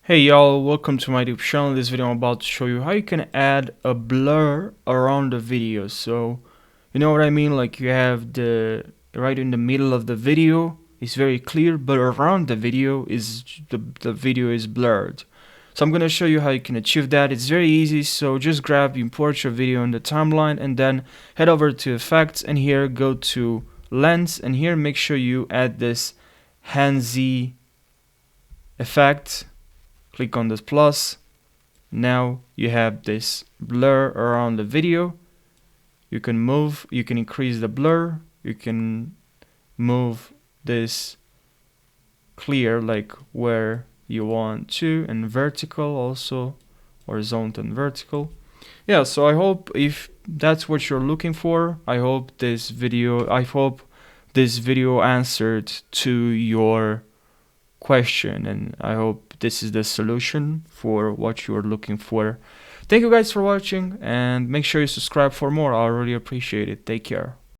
Hey y'all, welcome to my YouTube channel. In this video I'm about to show you how you can add a blur around the video. So you know what I mean, like you have the right in the middle of the video is very clear, but around the video is the video is blurred. So I'm gonna show you how you can achieve that. It's very easy, so just import your video in the timeline and then head over to effects, and here go to lens, and here make sure you add this hand Z effect. Click on this plus. Now you have this blur around the video. You can increase the blur, you can move this clear like where you want to, and vertical also, horizontal and vertical. Yeah, so I hope if that's what you're looking for, I hope this video answered to your question, and I hope this is the solution for what you're looking for. Thank you guys for watching, and make sure you subscribe for more. I really appreciate it. Take care.